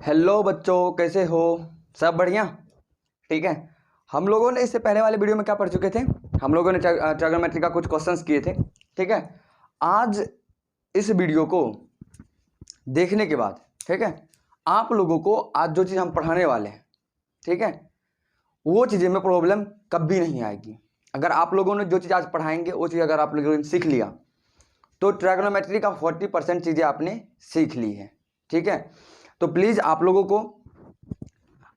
Hello बच्चों, कैसे हो? सब बढ़िया? ठीक है। हम लोगों ने इससे पहले वाले वीडियो में क्या पढ़ चुके थे? हम लोगों ने ट्रिग्नोमेट्री का कुछ क्वेश्चंस किए थे। ठीक है। आज इस वीडियो को देखने के बाद, ठीक है, आप लोगों को आज जो चीज़ हम पढ़ाने वाले हैं, ठीक है, वो चीज़ें में प्रॉब्लम कभी नहीं आएगी। अगर आप लोगों ने जो चीज़ आज पढ़ाएंगे वो चीज़ अगर आप लोगों ने सीख लिया तो ट्रिग्नोमेट्री का 40% चीज़ें आपने सीख ली है। ठीक है। तो प्लीज़ आप लोगों को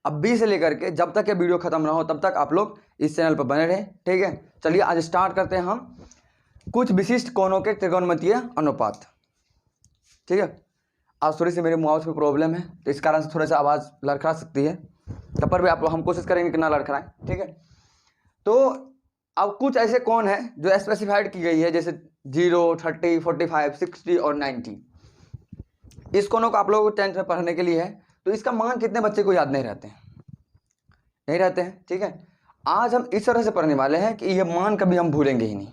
अभी से लेकर के जब तक ये वीडियो खत्म ना हो तब तक आप लोग इस चैनल पर बने रहें। ठीक है। चलिए आज स्टार्ट करते हैं हम कुछ विशिष्ट कोणों के त्रिकोणमितीय अनुपात। ठीक है। आज थोड़ी सी मेरे माउथ में प्रॉब्लम है तो इस कारण से थोड़ा सा आवाज़ लड़खड़ा सकती है, तब पर भी आप हम कोशिश करेंगे कि ना लड़खड़ाएं। ठीक है। तो अब कुछ ऐसे कोण हैं जो स्पेसिफाइड की गई है, जैसे 0, 30, 45, 60 और 90। इस कोणों को आप लोगों को 10th में पढ़ने के लिए है, तो इसका मान कितने बच्चे को याद नहीं रहते हैं? नहीं रहते हैं। ठीक है। आज हम इस तरह से पढ़ने वाले हैं कि ये मान कभी हम भूलेंगे ही नहीं,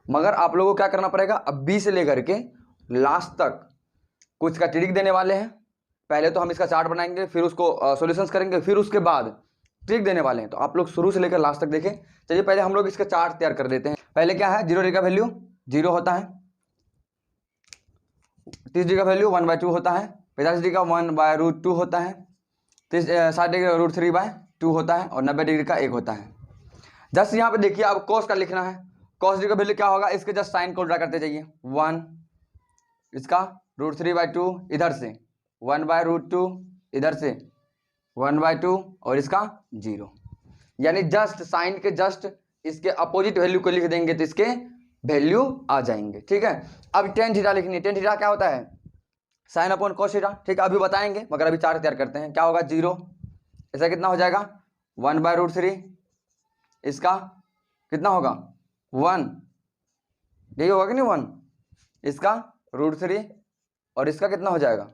मगर आप लोगों को क्या करना पड़ेगा, अभी से लेकर के लास्ट तक कुछ का ट्रिक देने वाले हैं। पहले तो हम इसका चार्ट बनाएंगे, फिर उसको सॉल्यूशंस करेंगे, फिर उसके बाद ट्रिक देने वाले हैं। तो आप लोग शुरू से लेकर लास्ट तक देखें। चलिए पहले हम लोग इसका चार्ट तैयार कर देते हैं। पहले क्या है, 0 डिग्री का वैल्यू 0 होता है, 30 डिग्री का वैल्यू 1/2 होता है, 50 डिग्री का 1/√2 होता है, 60 डिग्री का √3/2 होता है और 90 डिग्री का 1 होता है। जस्ट यहाँ पे देखिए, अब कॉस का लिखना है। कॉस डिग्री का वैल्यू क्या होगा, इसके जस्ट साइन को उल्टा करते जाइए। 1, इसका √3/2 इधर से, 1/√2 इधर से, 1/2 और इसका 0। यानी जस्ट साइन के जस्ट इसके अपोजिट वैल्यू को लिख देंगे तो इसके वैल्यू आ जाएंगे। ठीक है। अब टेन थीटा लिखनी है। टेन थीटा क्या होता है, साइन अपॉन कॉस थीटा। ठीक है, अभी बताएंगे मगर अभी चार्ट तैयार करते हैं। क्या होगा, 0, ऐसा कितना हो जाएगा 1/√3, इसका कितना होगा 1, यही होगा कि नहीं 1, इसका √3 और इसका कितना हो जाएगा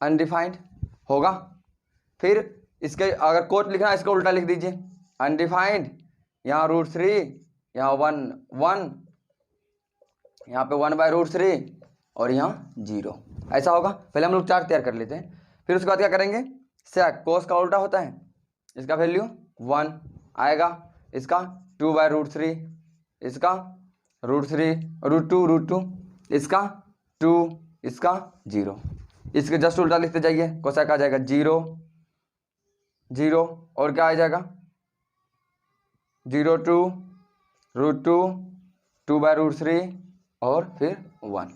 अनडिफाइंड होगा। फिर इसके अगर कोट लिखना है इसका उल्टा लिख दीजिए, अनडिफाइंड, यहाँ √3, यहाँ 1, यहाँ पे 1/√3 और यहाँ 0, ऐसा होगा। पहले हम लोग चार्ट तैयार कर लेते हैं, फिर उसके बाद क्या करेंगे, सेक कोस का उल्टा होता है, इसका वैल्यू 1 आएगा, इसका 2/√3, इसका √2, इसका 2, इसका 0, इसके जस्ट उल्टा लिखते जाइए। कोसेक आ जाएगा 0, 0 और क्या आ जाएगा 0, 2, √2/√3 और फिर 1।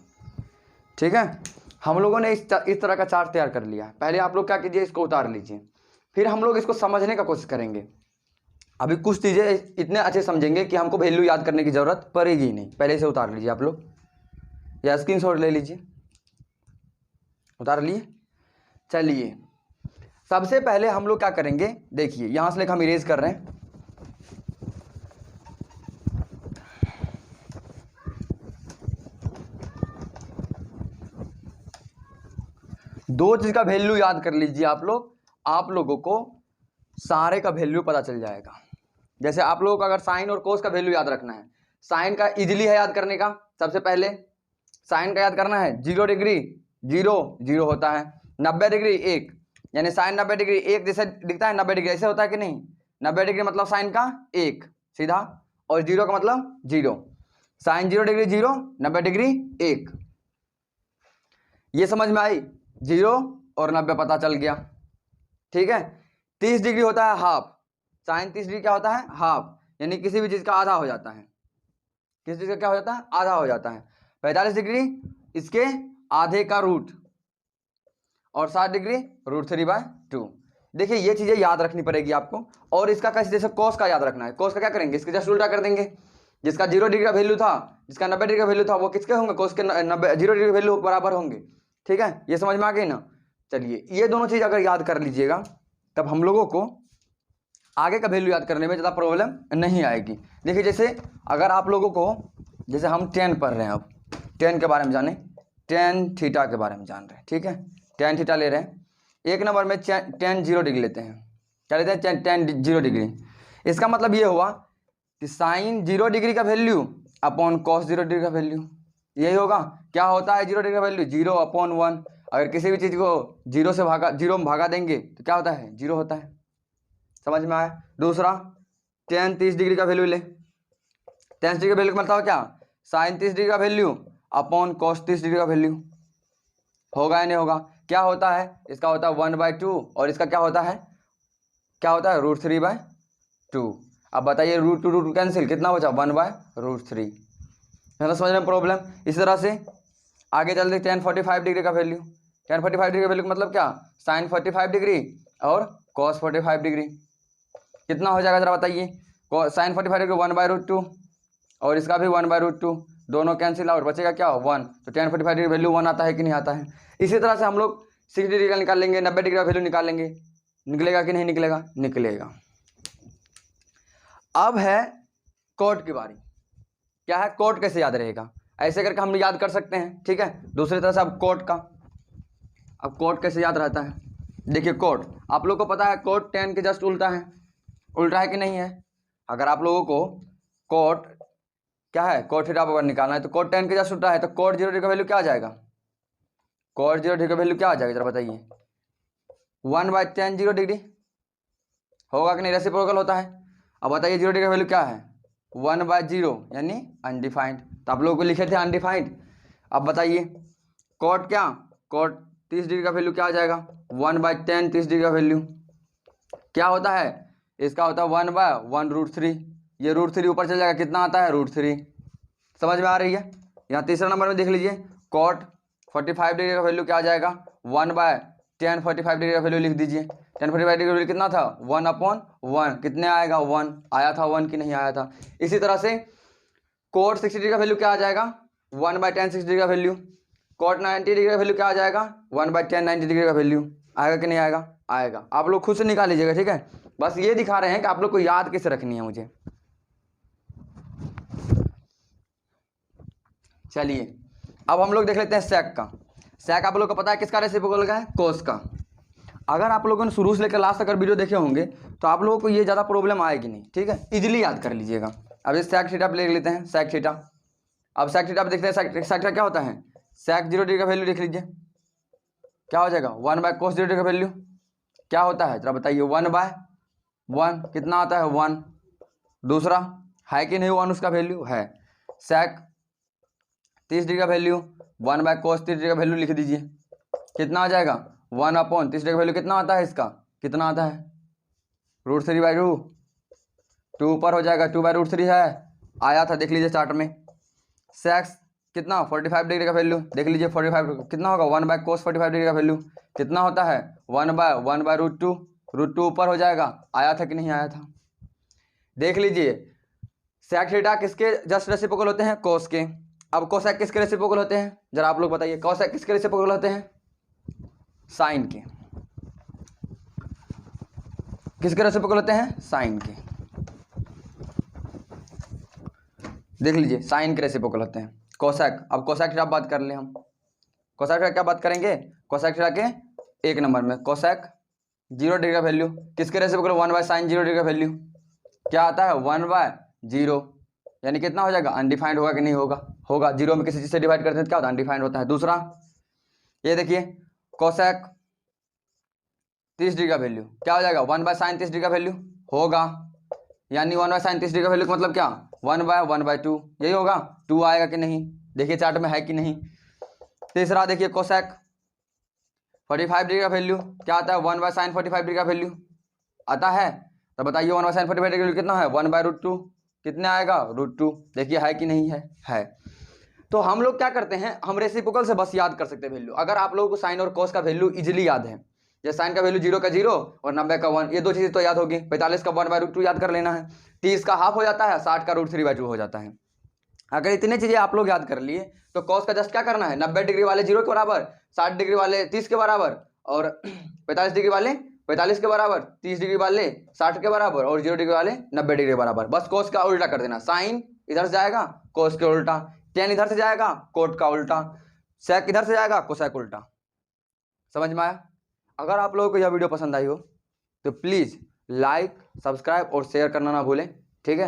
ठीक है। हम लोगों ने इस तरह का चार्ट तैयार कर लिया। पहले आप लोग क्या कीजिए, इसको उतार लीजिए, फिर हम लोग इसको समझने का कोशिश करेंगे। अभी कुछ चीज़ें इतने अच्छे समझेंगे कि हमको वैल्यू याद करने की ज़रूरत पड़ेगी ही नहीं। पहले से उतार लीजिए आप लोग, या स्क्रीनशॉट ले लीजिए। उतार लिए? चलिए सबसे पहले हम लोग क्या करेंगे, देखिए यहाँ से लेकर हम इरेज कर रहे हैं। दो चीज का वैल्यू याद कर लीजिए आप लोग, आप लोगों को सारे का वैल्यू पता चल जाएगा। जैसे आप लोगों को अगर साइन और कोस का वैल्यू याद रखना है, साइन का इजीली है याद करने का। सबसे पहले साइन का याद करना है, 0 डिग्री 0 होता है, 90 डिग्री 1, यानी साइन 90 डिग्री 1 जैसे दिखता है, 90 डिग्री ऐसे होता है कि नहीं, 90 डिग्री मतलब साइन का 1 सीधा, और 0 का मतलब 0, साइन 0 डिग्री 0, 90 डिग्री 1। ये समझ में आई, 0 और 90 पता चल गया। ठीक है। 30 डिग्री होता है हाफ, साइन 30 डिग्री क्या होता है हाफ, यानी किसी भी चीज का आधा हो जाता है। किसी चीज का क्या हो जाता है, आधा हो जाता है। 45 डिग्री इसके आधे का रूट, और 60 डिग्री √3/2। देखिए ये चीजें याद रखनी पड़ेगी आपको। और इसका कैसे, जैसे कॉस का याद रखना है, कॉस का क्या करेंगे, इसके जस्ट उल्टा कर देंगे। जिसका 0 डिग्री का वैल्यू था, जिसका 90 डिग्री का वैल्यू था, वो किसके होंगे, कॉस के 0 डिग्री वैल्यू बराबर होंगे। ठीक है, ये समझ में आ गई ना। चलिए ये दोनों चीज अगर याद कर लीजिएगा तब हम लोगों को आगे का वैल्यू याद करने में ज़्यादा प्रॉब्लम नहीं आएगी। देखिए जैसे अगर आप लोगों को, जैसे हम 10 पढ़ रहे हैं, अब 10 के बारे में जाने, tan थीटा के बारे में जान रहे हैं। ठीक है, tan थीटा ले रहे हैं, एक नंबर में tan 0 डिग्री लेते हैं। क्या लेते हैं, tan 0 डिग्री। इसका मतलब ये हुआ कि साइन 0 डिग्री का वैल्यू अपॉन कॉस 0 डिग्री का वैल्यू, यही होगा। क्या होता है 0 डिग्री का वैल्यू, 0/1। अगर किसी भी चीज़ को जीरो में भागा देंगे तो क्या होता है, जीरो होता है। समझ में आया। दूसरा, tan 30 डिग्री का वैल्यू ले। tan 30 डिग्री का वैल्यू मतलब क्या, sin 30 डिग्री का वैल्यू अपॉन cos 30 डिग्री का वैल्यू। होगा या नहीं होगा। क्या होता है, इसका होता है 1/2 और इसका क्या होता है, √3/2। अब बताइए √2 कैंसिल, कितना बचा 1/√3। है ना समझ रहे हैं प्रॉब्लम। इसी तरह से आगे चलते tan 45 डिग्री का वैल्यू। tan 45 डिग्री का वैल्यू मतलब क्या, sin 45 डिग्री और cos 45 डिग्री। कितना हो जाएगा जरा बताइए। sin 45 डिग्री 1/√2 और इसका भी 1/√2, दोनों कैंसिल आउट, बचेगा क्या 1। तो tan 45 डिग्री वैल्यू 1 आता है कि नहीं आता है। इसी तरह से हम लोग 60 डिग्री का निकाल लेंगे, 90 डिग्री का वैल्यू निकाल लेंगे, निकलेगा कि नहीं निकलेगा, निकलेगा। अब है कोट की बारी। क्या है, कोट कैसे याद रहेगा, ऐसे करके हम याद कर सकते हैं, ठीक है। दूसरी तरह से अब कोट कैसे याद रहता है। देखिए कोट, आप लोग को पता है कोट tan के जस्ट उल्टा है, उल्टा है कि नहीं है। अगर आप लोगों को कोट क्या है, कोट थीटा अगर निकालना है तो कोट tan के जस्ट उल्टा है, तो कोट 0 डिग्री का वैल्यू क्या आ जाएगा, कोट 0 डिग्री का वैल्यू क्या आ जाएगा जरा बताइए, 1/tan 0 डिग्री। होगा कि नहीं, रेसिप्रोकल होता है। अब बताइए 0 डिग्री का वैल्यू क्या है, 1/0 यानी अनडिफाइंड। तो आप लोगों को लिखे थे अनडिफाइंड। अब बताइए कोट क्या, कोट 30 डिग्री का वैल्यू क्या आ जाएगा, 1/tan 30 डिग्री का वैल्यू क्या होता है, इसका होता है 1/1√3। ये √3 ऊपर चल जाएगा, कितना आता है √3। समझ में आ रही है। यहाँ तीसरा नंबर में देख लीजिए, कोट 45 डिग्री का वैल्यू क्या आ जाएगा, 1/tan 45 डिग्री का वैल्यू लिख दीजिए। tan 45 डिग्री का वैल्यू कितना था, 1/1, कितने आएगा 1 आया था, 1 की नहीं आया था। इसी तरह से कोट 60 डिग्री का वैल्यू क्या आ जाएगा, 1/tan 60 डिग्री का वैल्यू। कोट 90 डिग्री का वैल्यू क्या आ जाएगा, 1/tan 90 डिग्री का वैल्यू। आएगा कि नहीं आएगा, आएगा। आप लोग खुद से निकाल लीजिएगा, ठीक है। बस ये दिखा रहे हैं कि आप लोग को याद कैसे रखनी है मुझे। चलिए अब हम लोग देख लेते हैं सेक का। सेक आप लोग को पता है किसका रेसिप्रोकल का है, कोस का। अगर आप लोगों ने शुरू से लेकर लास्ट तक अगर वीडियो देखे होंगे तो आप लोगों को ये ज़्यादा प्रॉब्लम आएगी नहीं, ठीक है, इजीली याद कर लीजिएगा। अब इस सेक थीटा ले लेते हैं, सेक थीटा। अब सेक थीटा देखते हैं, सेक थीटा क्या होता है, सेक 0 डिग्री का वैल्यू लिख लीजिए, क्या हो जाएगा 1/cos 0 डिग्री का वैल्यू क्या होता है जरा बताइए, 1/1, कितना आता है 1। दूसरा है कि नहीं 1 उसका वैल्यू है। सेक 30 डिग्री का वैल्यू 1/cos 30 डिग्री का वैल्यू लिख दीजिए, कितना आ जाएगा 1/30 डिग्री का वैल्यू कितना आता है इसका, कितना आता है √3/2, 2 ऊपर हो जाएगा, 2/√3 है, आया था देख लीजिए चार्ट में। सेक्स कितना 45 डिग्री का वैल्यू देख लीजिए, 45 कितना होगा 1/cos 45 डिग्री का वैल्यू कितना होता है 1/1/√2, √2 ऊपर हो जाएगा, आया था कि नहीं आया था। देख लीजिए सेक थीटा किसके जस्ट रेसिप्रोकल होते हैं, कोस के। अब कोसेक किसके रेसिप्रोकल होते हैं जरा आप लोग बताइए, कोसेक किसके रेसिप्रोकल होते हैं, साइन के। किसके रेसिप्रोकल होते हैं, साइन के। देख लीजिए साइन के रेसिप्रोकल होते हैं कोसेक। अब कोसेक थीटा बात कर ले हम, कोसेक थीटा क्या बात करेंगे, कोसेक थीटा के 1 नंबर में कोसेक 0 डिग्री का वैल्यू किसके रेसिप्रोकल 1/sin 0 डिग्री का वैल्यू क्या आता है 1/0, यानी कितना हो जाएगा अनडिफाइंड। होगा कि नहीं होगा, होगा। 0 में किसी चीज से डिवाइड करते हैं तो क्या होता है अनडिफाइंड होता है। दूसरा ये देखिए कोसेक 30 डिग्री का वैल्यू क्या हो जाएगा 1/sin 30 डिग्री का वैल्यू होगा, यानी 1/sin 30 डिग्री का वैल्यू का मतलब क्या 1/1/2, यही होगा। 2 आएगा कि नहीं देखिए चार्ट में है कि नहीं। तीसरा देखिए कोसेक 45 डिग्री का वैल्यू क्या आता है 1/sin 45 डिग्री का वैल्यू आता है, तो बताइए 1/sin 45 डिग्री का वैल्यू कितना है 1/√2, कितने आएगा √2। देखिए है कि नहीं है। तो हम लोग क्या करते हैं, हम रेसिप्रोकल से बस याद कर सकते हैं वैल्यू। अगर आप लोगों को साइन और कोस का वैल्यू इजीली याद है, जैसे साइन का वैल्यू 0 का 0 और 90 का 1, ये दो चीज़ें तो याद होगी। 45 का 1/√2 याद कर लेना है, 30 का हाफ हो जाता है, 60 का √3/2 हो जाता है। अगर इतने चीज़ें आप लोग याद कर लिए तो कॉस का जस्ट क्या करना है 90 डिग्री वाले 0 के बराबर, 60 डिग्री वाले 30 के बराबर और 45 डिग्री वाले 45 के बराबर, 30 डिग्री वाले 60 के बराबर और 0 डिग्री वाले 90 डिग्री के बराबर। बस कॉस का उल्टा कर देना, साइन इधर से जाएगा कॉस के उल्टा, टेन इधर से जाएगा कोट का उल्टा, सेक इधर से जाएगा कोसेक उल्टा। समझ में आया। अगर आप लोगों को यह वीडियो पसंद आई हो तो प्लीज़ लाइक सब्सक्राइब और शेयर करना ना भूलें।